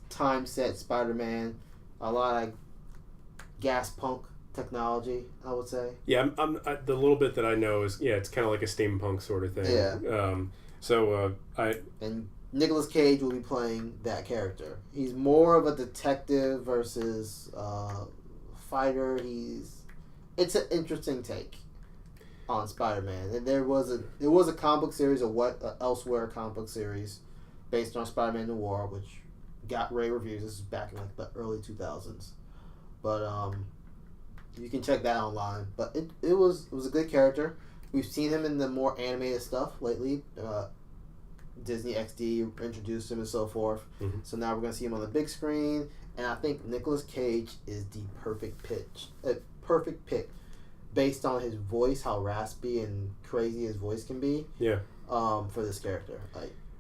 Time set Spider-Man. A lot of gas punk technology, I would say. Yeah, the little bit that I know is, it's kind of like a steampunk sort of thing. Yeah. And Nicolas Cage will be playing that character. He's more of a detective versus fighter. It's an interesting take on Spider-Man. And there was a comic book series, Elsewhere comic book series based on Spider-Man Noir, which got rave reviews. This is back in like the early 2000s. But you can check that online. But it was a good character. We've seen him in the more animated stuff lately. Disney XD introduced him and so forth. Mm-hmm. So now we're going to see him on the big screen. And I think Nicolas Cage is the perfect pick based on his voice, how raspy and crazy his voice can be. Yeah. For this character.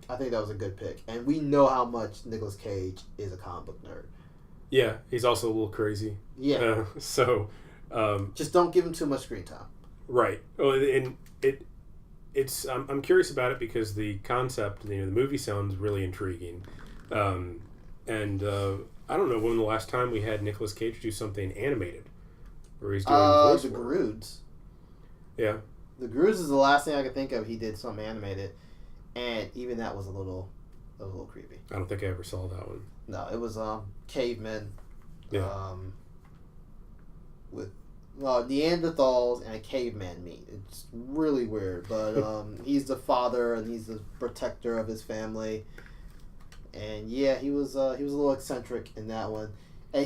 I think that was a good pick. And we know how much Nicolas Cage is a comic book nerd. Yeah, he's also a little crazy. Yeah. Just don't give him too much screen time. Right. Oh, and it's I'm curious about it because the concept, the movie sounds really intriguing, and I don't know when the last time we had Nicolas Cage do something animated, where he's doing voice the work. Groods. Yeah. The Groods is the last thing I could think of. He did something animated, and even that was a little creepy. I don't think I ever saw that one. No, it was cavemen. Yeah. With Neanderthals and a caveman meet. It's really weird, but he's the father and he's the protector of his family. And yeah, he was a little eccentric in that one. And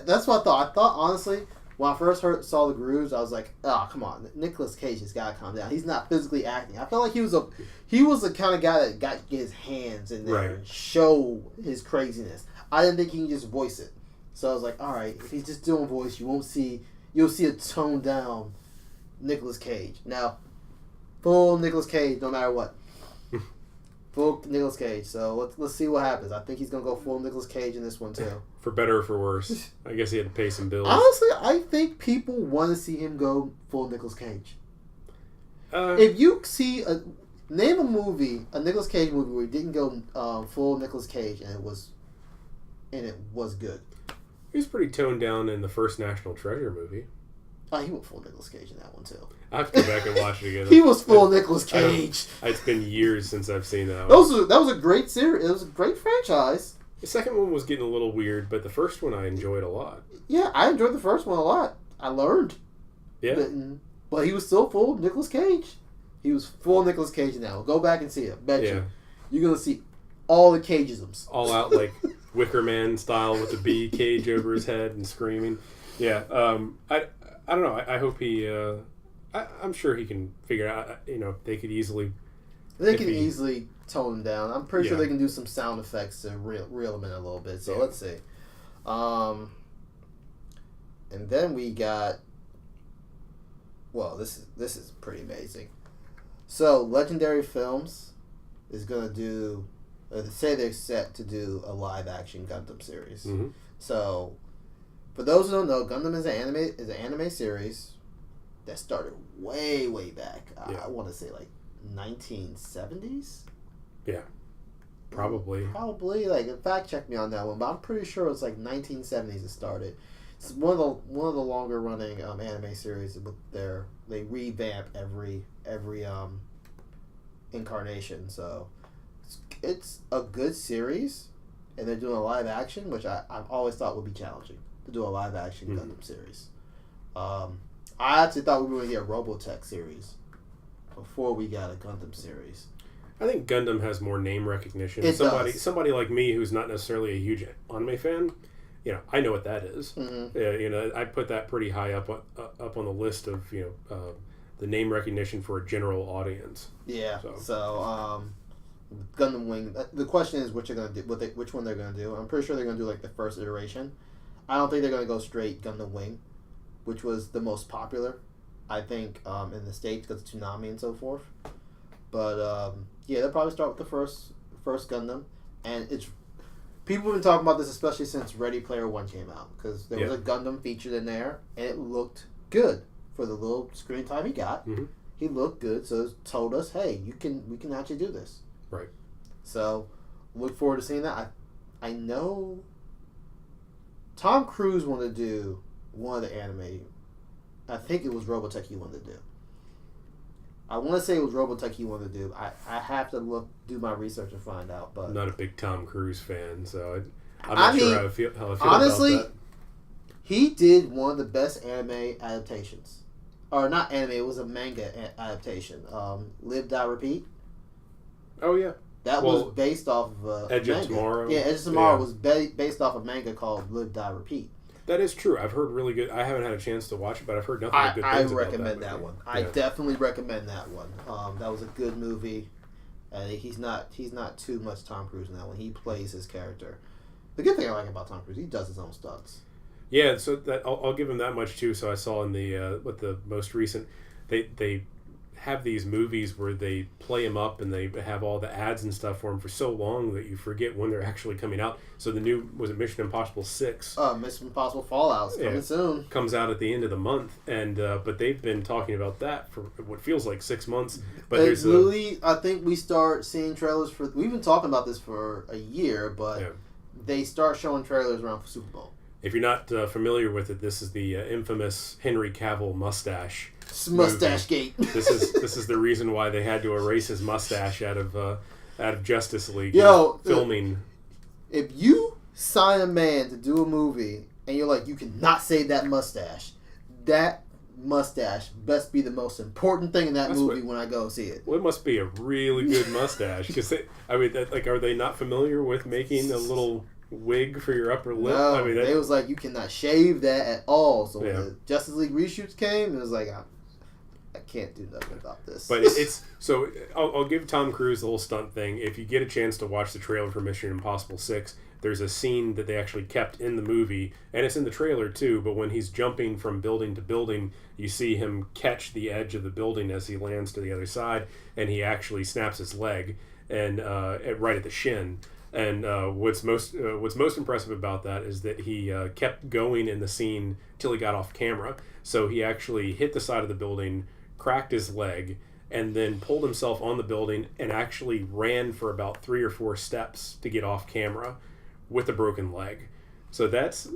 that's what I thought. I thought honestly, when I first saw the Grooves, I was like, oh, come on, Nicolas Cage has got to calm down. He's not physically acting. I felt like he was the kind of guy that got to get his hands in there and show his craziness. I didn't think he could just voice it. So I was like, all right, if he's just doing voice, you'll see a toned down Nicolas Cage. Now, full Nicolas Cage, no matter what. Full Nicolas Cage. So let's see what happens. I think he's gonna go full Nicolas Cage in this one too. For better or for worse, I guess he had to pay some bills. Honestly, I think people want to see him go full Nicolas Cage. If you see name a Nicolas Cage movie where he didn't go full Nicolas Cage and it was good. He was pretty toned down in the first National Treasure movie. He went full Nicolas Cage in that one too. I have to go back and watch it again. He was full Nicolas Cage. It's been years since I've seen that one. That was a great series. It was a great franchise. The second one was getting a little weird, but the first one I enjoyed a lot. Yeah, I enjoyed the first one a lot. I learned. Yeah. But he was still full Nicolas Cage. He was full Nicolas Cage in that one. Go back and see it. Bet you. You're going to see all the Cageisms. All out like Wicker Man style with the bee cage over his head and screaming. Yeah. I don't know. I hope he... I'm sure he can figure out... they could easily... They can easily tone him down. I'm pretty sure they can do some sound effects to reel him in a little bit. So let's see. And then we got... Well, this is pretty amazing. So, Legendary Films is going to do... They say they're set to do a live-action Gundam series. Mm-hmm. So, for those who don't know, Gundam is an anime series that started way, way back. I want to say like 1970s? Yeah. Probably. Fact check me on that one, but I'm pretty sure it's like 1970s it started. It's one of the longer running anime series. They revamp every incarnation. So it's a good series, and they're doing a live action, which I've always thought would be challenging to do a live action Gundam series. I actually thought we were going to get a Robotech series before we got a Gundam series. I think Gundam has more name recognition. It does. Somebody like me who's not necessarily a huge anime fan, I know what that is. Mm-hmm. I put that pretty high up on the list of the name recognition for a general audience. Yeah. So Gundam Wing. The question is, which one they're gonna do. I'm pretty sure they're gonna do like the first iteration. I don't think they're gonna go straight Gundam Wing, which was the most popular, I think, in the States because of Toonami and so forth. But they'll probably start with the first Gundam, and it's people have been talking about this especially since Ready Player One came out because there was a Gundam featured in there, and it looked good for the little screen time he got. Mm-hmm. He looked good, so it told us, hey, we can actually do this. Right. So look forward to seeing that. I know Tom Cruise wanted to do one of the anime. I think it was Robotech he wanted to do. I want to say it was Robotech he wanted to do. I have to do my research and find out. But I'm not a big Tom Cruise fan, so I'm not sure how I feel honestly, about that. He did one of the best anime adaptations. Or not anime, it was a manga adaptation. Live, Die, Repeat. Oh, yeah. That was based off of Edge manga. of Tomorrow. Yeah, Edge of Tomorrow was based off a manga called Live, Die, Repeat. That is true. I've heard really good. I haven't had a chance to watch it, but I've heard nothing but good things about that. I recommend that one. I definitely recommend that one. That was a good movie. He's not too much Tom Cruise in that one. He plays his character. The good thing I like about Tom Cruise, he does his own stunts. Yeah, so that I'll give him that much too. So I saw in the most recent, they have these movies where they play him up and they have all the ads and stuff for him for so long that you forget when they're actually coming out. So the new, was it Mission Impossible 6? Mission Impossible Fallout's coming soon. Comes out at the end of the month, and but they've been talking about that for what feels like 6 months. But there's I think we start seeing trailers for. We've been talking about this for a year, but they start showing trailers around for Super Bowl. If you're not familiar with it, this is the infamous Henry Cavill mustache. Mustache Gate. This is the reason why they had to erase his mustache out of Justice League. Filming. If you sign a man to do a movie and you're like, you cannot save that mustache best be the most important thing in that movie when I go see it. Well, it must be a really good mustache because are they not familiar with making a little wig for your upper lip? No, they was like, you cannot shave that at all. So when the Justice League reshoots came, it was like, I can't do nothing about this. But it's so I'll give Tom Cruise the whole stunt thing. If you get a chance to watch the trailer for Mission Impossible 6, there's a scene that they actually kept in the movie, and it's in the trailer too, but when he's jumping from building to building, you see him catch the edge of the building as he lands to the other side, and he actually snaps his leg and right at the shin. And what's most impressive about that is that he kept going in the scene till he got off camera. So he actually hit the side of the building, cracked his leg, and then pulled himself on the building and actually ran for about 3 or 4 steps to get off camera with a broken leg. So that's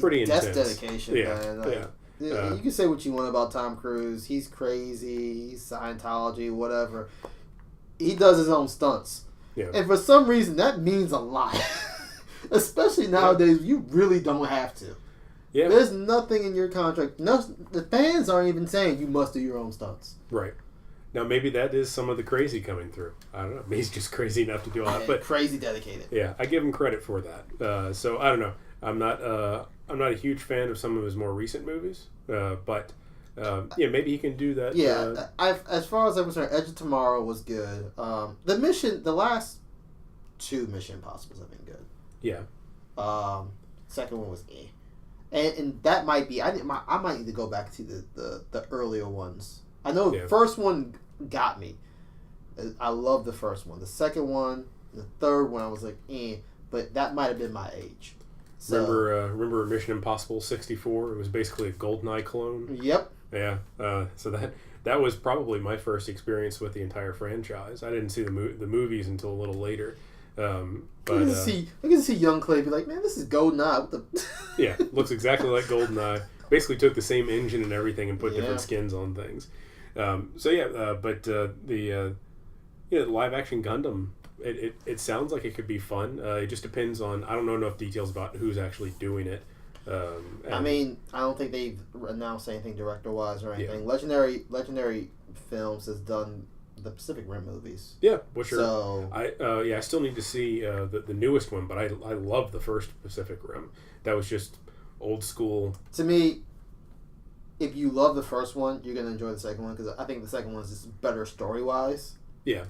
pretty intense. That's dedication, man. You can say what you want about Tom Cruise. He's crazy. He's Scientology, whatever. He does his own stunts. Yeah. And for some reason, that means a lot. Especially nowadays, you really don't have to. Yeah. There's nothing in your contract. No, the fans aren't even saying you must do your own stunts. Right. Now, maybe that is some of the crazy coming through. I don't know. Maybe he's just crazy enough to do all that. But crazy dedicated. Yeah, I give him credit for that. So, I don't know. I'm not a huge fan of some of his more recent movies. But maybe he can do that. Yeah, as far as I'm concerned, Edge of Tomorrow was good. The last 2 Mission Impossibles have been good. Yeah. Second one was and that might be. I might need to go back to the earlier ones. I know the first one got me. I love the first one. The second one, the third one, I was like, but that might have been my age. So, remember Mission Impossible 64? It was basically a GoldenEye clone. Yep. Yeah. So that was probably my first experience with the entire franchise. I didn't see the movies until a little later. But I can see young Clay be like, man, this is GoldenEye. What the? Yeah, looks exactly like GoldenEye. Basically took the same engine and everything and put different skins on things. But live action Gundam. It sounds like it could be fun. It just depends on. I don't know enough details about who's actually doing it. I mean, I don't think they've announced anything director-wise or anything. Yeah. Legendary Films has done the Pacific Rim movies. Yeah, well, sure. So I still need to see the newest one, but I love the first Pacific Rim. That was just old school. To me, if you love the first one, you're gonna enjoy the second one because I think the second one is just better story-wise. Yeah.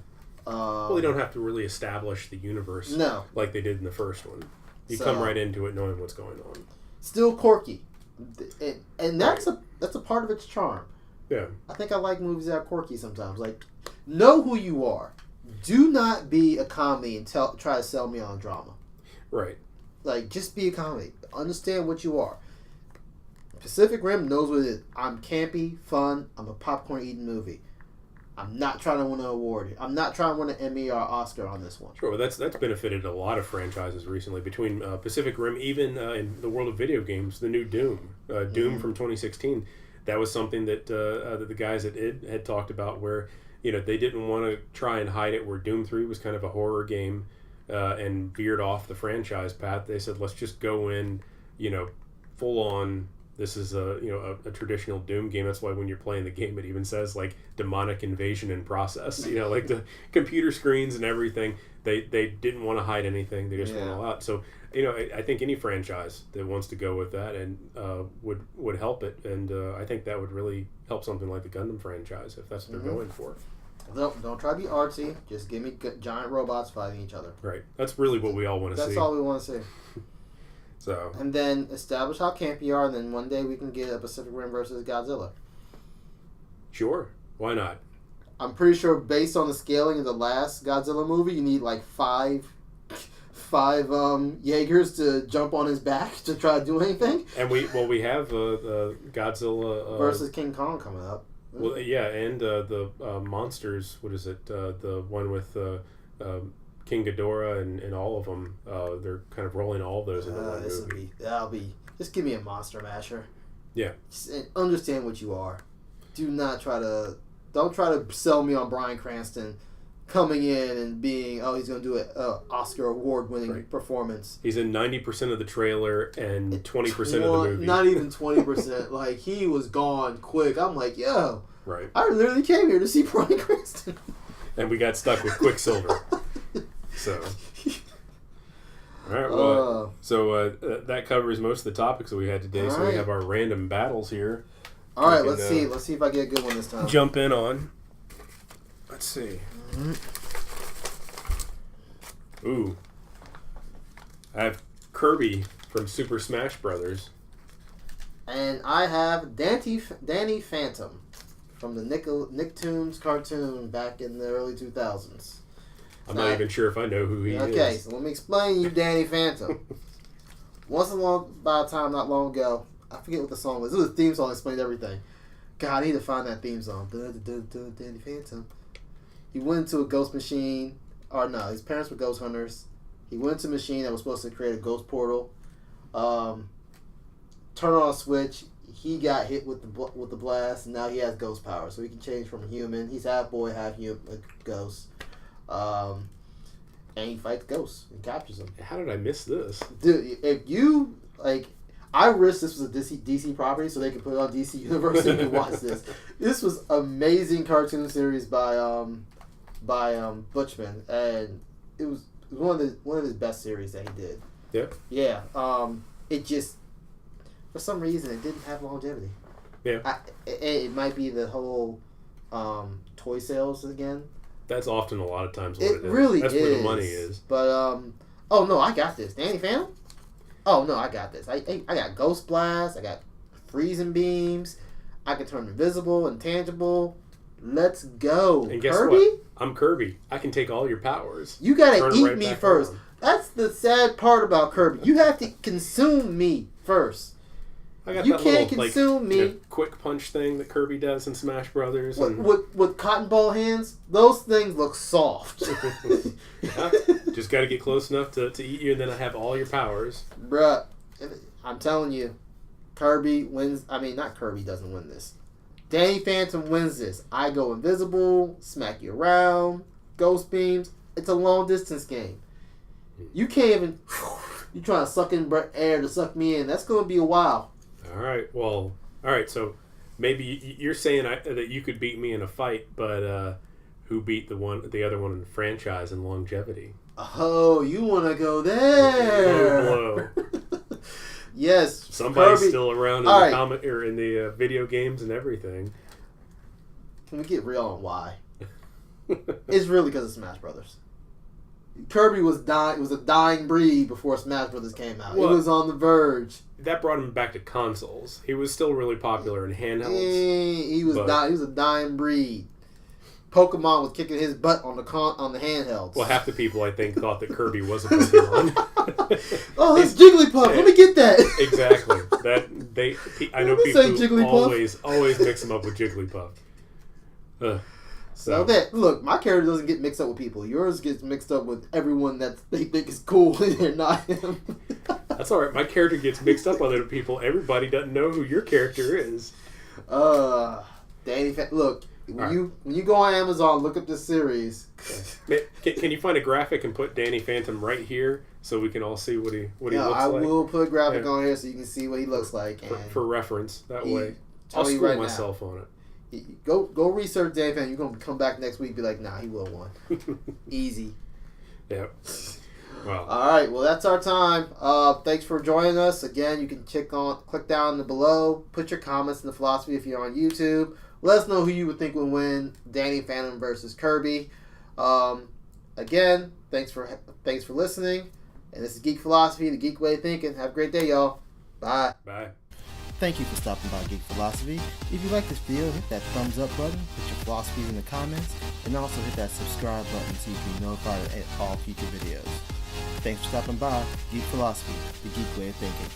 Well, they don't have to really establish the universe like they did in the first one. You come right into it knowing what's going on. Still quirky, and that's a part of its charm. Yeah, I think I like movies that are quirky sometimes. Like, know who you are. Do not be a comedy and try to sell me on drama. Right. Like, just be a comedy. Understand what you are. Pacific Rim knows what it is. I'm campy, fun. I'm a popcorn eating movie. I'm not trying to win an award. I'm not trying to win an Emmy or Oscar on this one. Sure, well, that's benefited a lot of franchises recently. Between Pacific Rim, even in the world of video games, the new Doom, Doom from 2016, that was something that the guys at id had talked about, where they didn't want to try and hide it. Where Doom 3 was kind of a horror game and veered off the franchise path. They said, let's just go in, full on. This is a traditional Doom game. That's why when you're playing the game, it even says like demonic invasion in process. Like the computer screens and everything. They didn't want to hide anything. They just went all out. So I think any franchise that wants to go with that and would help it. And I think that would really help something like the Gundam franchise if that's what they're going for. Don't try to be artsy. Just give me giant robots fighting each other. Right. That's really what we all want to see. That's all we want to see. So. And then establish how camp you are, and then one day we can get a Pacific Rim versus Godzilla. Sure. Why not? I'm pretty sure based on the scaling of the last Godzilla movie, you need like five Jaegers to jump on his back to try to do anything. And we have Godzilla versus King Kong coming up. Well, yeah, and the monsters. What is it? The one with King Ghidorah and all of them. They're kind of rolling all of those into one movie. That'll be. Just give me a monster masher. Yeah. Just understand what you are. Don't try to sell me on Bryan Cranston coming in and being he's going to do an Oscar award-winning performance. He's in 90% of the trailer and 20% of the movie. Not even 20%. Like, he was gone quick. I'm like, yo. Right. I literally came here to see Bryan Cranston. And we got stuck with Quicksilver. So. All right. Well, that covers most of the topics that we had today. So we have our random battles here. All right. Let's see. Let's see if I get a good one this time. Jump in on. Let's see. Ooh. I have Kirby from Super Smash Brothers. And I have Danny Phantom from the Nicktoons cartoon back in the early 2000s. I'm not even sure if I know who he is. Okay, so let me explain you Danny Phantom. About a time not long ago, I forget what the song was. It was a theme song that explained everything. God, I need to find that theme song. Danny Phantom. He went into a ghost machine. Or no, his parents were ghost hunters. He went into a machine that was supposed to create a ghost portal. Turn on a switch. He got hit with the blast, and now he has ghost power. So he can change from a human. He's half boy, half ghost. And he fights ghosts and captures them. How did I miss this? Dude, if you, I wish this was a DC property so they could put it on DC Universe and you could watch this. This was amazing cartoon series by Butchman, and it was one of his best series that he did. Yeah. Yeah. It just, for some reason, it didn't have longevity. Yeah. It might be the whole toy sales again. That's often a lot of times what it is. Really That's is. where the money is. But oh no, I got this. Danny Phantom? Oh no, I got this. I got Ghost Blast. I got freezing beams. I can turn invisible, intangible. Let's go. And guess Kirby? what? I'm Kirby. I can take all your powers. You gotta eat me first. Around. That's the sad part about Kirby. You have to consume me first. I got you that can't little, consume me. Quick punch thing that Kirby does in Smash Brothers. With cotton ball hands, those things look soft. Just got to get close enough to eat you, and then I have all your powers. Bruh, I'm telling you, Kirby wins. I mean, not Kirby doesn't win this. Danny Phantom wins this. I go invisible, smack you around, ghost beams. It's a long distance game. You can't even. You trying to suck in air to suck me in. That's going to be a while. All right. Well, all right. So maybe you're saying that you could beat me in a fight, but who beat the other one in the franchise in longevity? Oh, you want to go there? Low blow. Yes. Somebody's Kirby. still around in the comic or in the video games and everything. Can we get real on why? It's really because of Smash Brothers. Kirby was dying. It was a dying breed before Smash Brothers came out. Well, it was on the verge. That brought him back to consoles. He was still really popular in handhelds. He was a dying breed. Pokemon was kicking his butt on the handhelds. Well, half the people I think thought that Kirby was a Pokemon. Oh, that's Jigglypuff. Let me get that. Exactly. I know people who always mix him up with Jigglypuff. So that look, my character doesn't get mixed up with people. Yours gets mixed up with everyone that they think is cool and they're not him. That's all right. My character gets mixed up with other people. Everybody doesn't know who your character is. Danny, look. When you go on Amazon, look up this series. Can you find a graphic and put Danny Phantom right here so we can all see what he looks like? I will put a graphic on here so you can see what he looks like. For reference, that way. I'll school myself on it. Go research Danny Phantom. You're going to come back next week and be like, nah, he will win. Easy. Yep. Well. All right. Well, that's our time. Thanks for joining us. Again, you can click down below. Put your comments in the philosophy if you're on YouTube. Let us know who you would think would win, Danny Phantom versus Kirby. Again, thanks for listening. And this is Geek Philosophy, the Geek Way of Thinking. Have a great day, y'all. Bye. Bye. Thank you for stopping by Geek Philosophy. If you like this video, hit that thumbs up button, put your philosophies in the comments, and also hit that subscribe button so you can be notified of all future videos. Thanks for stopping by Geek Philosophy, the Geek Way of Thinking.